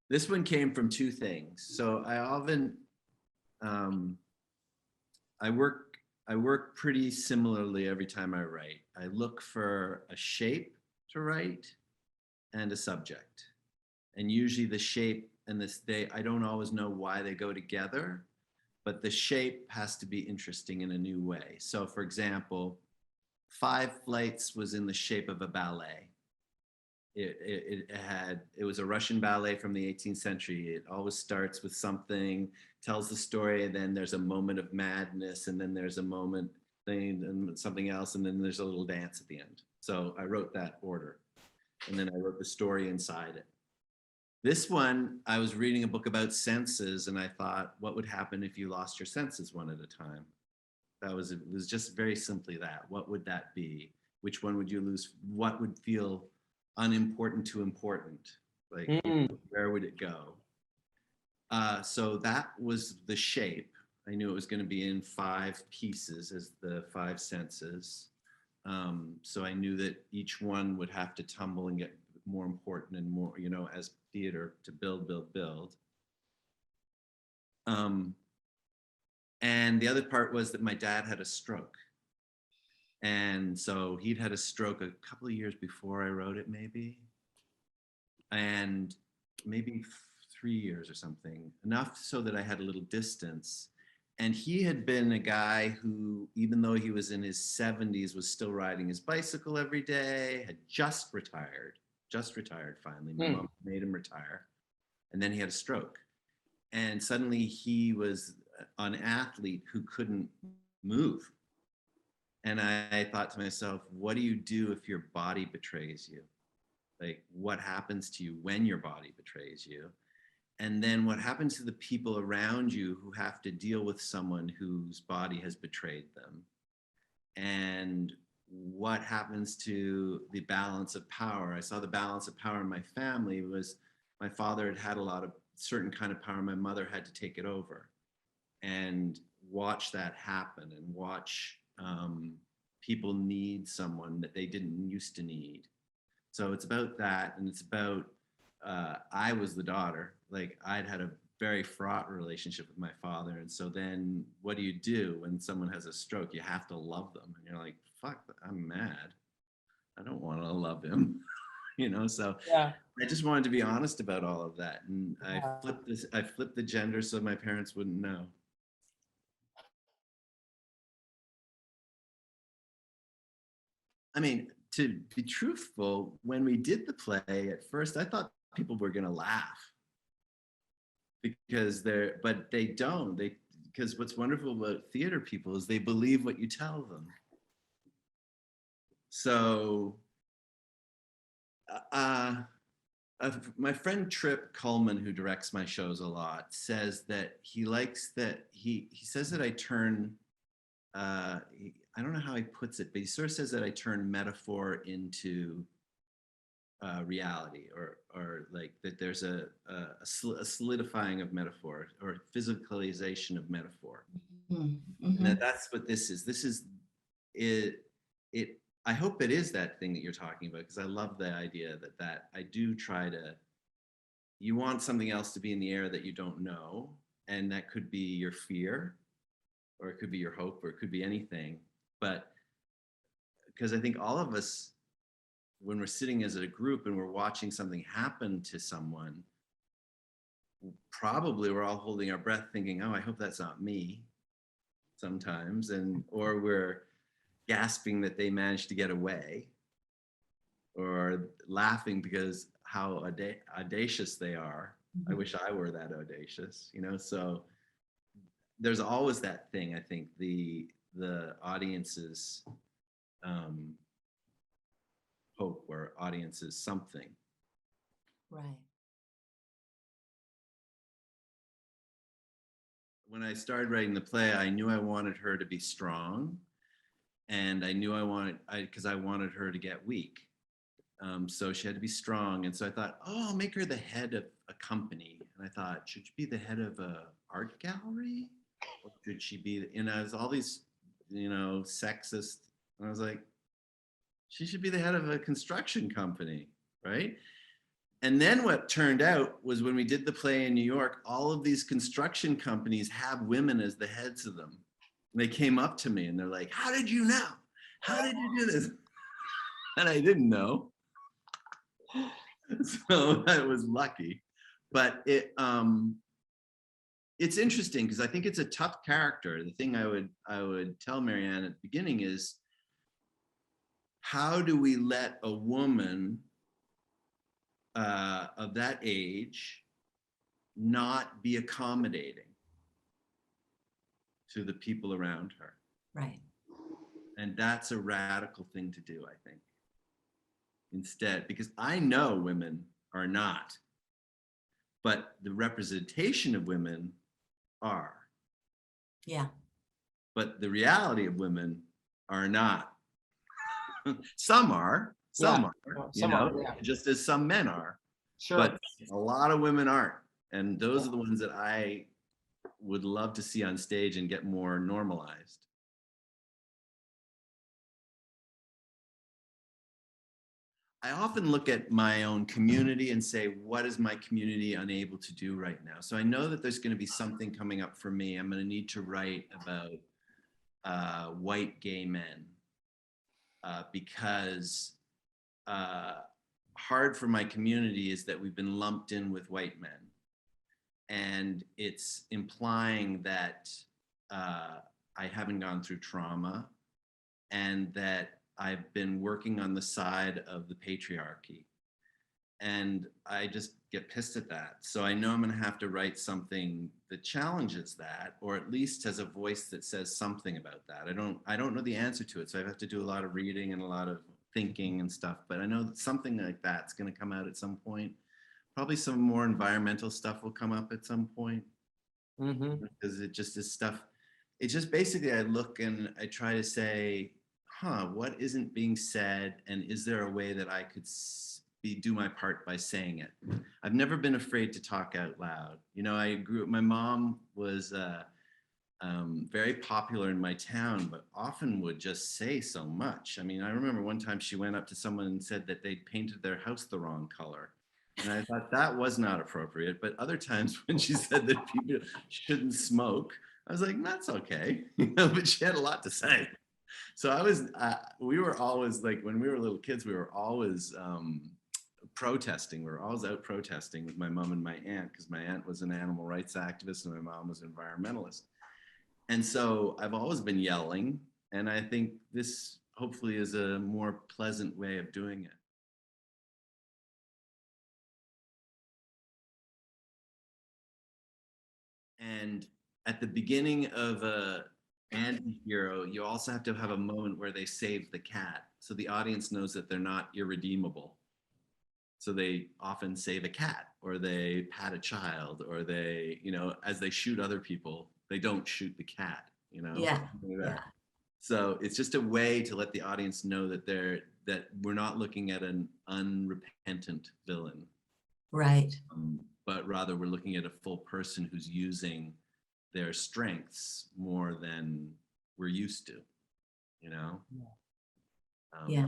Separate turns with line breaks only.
This one came from two things. So I often, um, I work pretty similarly every time I write. I look for a shape to write and a subject. And usually the shape and I don't always know why they go together, but the shape has to be interesting in a new way. So for example, Five Flights was in the shape of a ballet. It was a Russian ballet from the 18th century. It always starts with something, tells the story, and then there's a moment of madness, and then there's a moment thing and something else, and then there's a little dance at the end. So I wrote that order, and then I wrote the story inside it. This one, I was reading a book about senses, and I thought, what would happen if you lost your senses one at a time? It was just very simply that. What would that be? Which one would you lose? What would feel unimportant to important? Like, where would it go? So that was the shape. I knew it was going to be in 5 pieces as the 5 senses. So I knew that each one would have to tumble and get more important and more, as theater, to build. And the other part was that my dad had a stroke. And so he'd had a stroke a couple of years before I wrote it, maybe. And maybe 3 years or something, enough so that I had a little distance. And he had been a guy who, even though he was in his 70s, was still riding his bicycle every day, had just retired finally. My mom made him retire. And then he had a stroke. And suddenly he was an athlete who couldn't move. And I thought to myself, what do you do if your body betrays you? Like, what happens to you when your body betrays you? And then what happens to the people around you who have to deal with someone whose body has betrayed them? And what happens to the balance of power? I saw the balance of power in my family was my father had a lot of certain kind of power. My mother had to take it over, and watch that happen, and watch people need someone that they didn't used to need. So it's about that, and it's about I was the daughter. Like, I'd had a very fraught relationship with my father, and so then what do you do when someone has a stroke? You have to love them, and you're like, fuck, I'm mad. I don't want to love him. So
Yeah.
I just wanted to be honest about all of that, and
Yeah.
I flipped the gender so my parents wouldn't know. I mean, to be truthful, when we did the play at first, I thought people were going to laugh but they don't. Because what's wonderful about theater people is they believe what you tell them. So, my friend Trip Cullman, who directs my shows a lot, says that he likes that he says that I turn. I don't know how he puts it, but he sort of says that I turn metaphor into reality, or like that there's a solidifying of metaphor, or physicalization of metaphor.
Mm-hmm.
And that's what this is. This is it. I hope it is that thing that you're talking about, because I love the idea that I do try to. You want something else to be in the air that you don't know, and that could be your fear, or it could be your hope, or it could be anything. But because I think all of us, when we're sitting as a group and we're watching something happen to someone, probably we're all holding our breath thinking, oh, I hope that's not me sometimes. Or we're gasping that they managed to get away, or laughing because how audacious they are. I wish I were that audacious, so there's always that thing. I think the audience's hope, or audience's something.
Right.
When I started writing the play, I knew I wanted her to be strong, and I knew I wanted her to get weak. So she had to be strong, and so I thought, oh, I'll make her the head of a company. And I thought, should she be the head of a art gallery, or should she be? I was all these, sexist. And I was like, she should be the head of a construction company, right? And then what turned out was when we did the play in New York, all of these construction companies have women as the heads of them. And they came up to me and they're like, how did you know? How did you do this? And I didn't know. So I was lucky. But it's interesting because I think it's a tough character. The thing I would tell Mary Ann at the beginning is, how do we let a woman of that age not be accommodating to the people around her?
Right.
And that's a radical thing to do, I think. Instead, because I know women are not, but the representation of women are.
Yeah.
But the reality of women are not. Some are, just as some men are.
Sure.
But a lot of women aren't. And those are the ones that I would love to see on stage and get more normalized. I often look at my own community and say, what is my community unable to do right now? So I know that there's going to be something coming up for me. I'm going to need to write about white gay men because hard for my community is that we've been lumped in with white men. And it's implying that I haven't gone through trauma and that I've been working on the side of the patriarchy. And I just get pissed at that. So I know I'm going to have to write something that challenges that, or at least has a voice that says something about that. I don't know the answer to it. So I have to do a lot of reading and a lot of thinking and stuff, but I know that something like that's going to come out at some point. Probably some more environmental stuff will come up at some point. Because it just is stuff. It's just basically I look and I try to say, what isn't being said? And is there a way that I could do my part by saying it? I've never been afraid to talk out loud. You know, my mom was very popular in my town, but often would just say so much. I mean, I remember one time she went up to someone and said that they'd painted their house the wrong color. And I thought that was not appropriate. But other times when she said that people shouldn't smoke, I was like, that's okay. You know, but she had a lot to say. So we were always like, when we were little kids, we were always protesting. We were always out protesting with my mom and my aunt, because my aunt was an animal rights activist and my mom was an environmentalist. And so I've always been yelling. And I think this hopefully is a more pleasant way of doing it. And at the beginning of a anti-hero, you also have to have a moment where they save the cat, so the audience knows that they're not irredeemable. So they often save a cat, or they pat a child, or they, you know, as they shoot other people, they don't shoot the cat, you know.
Yeah.
So it's just a way to let the audience know that we're not looking at an unrepentant villain,
Right.
But rather we're looking at a full person who's using their strengths more than we're used to, you know?
Yeah.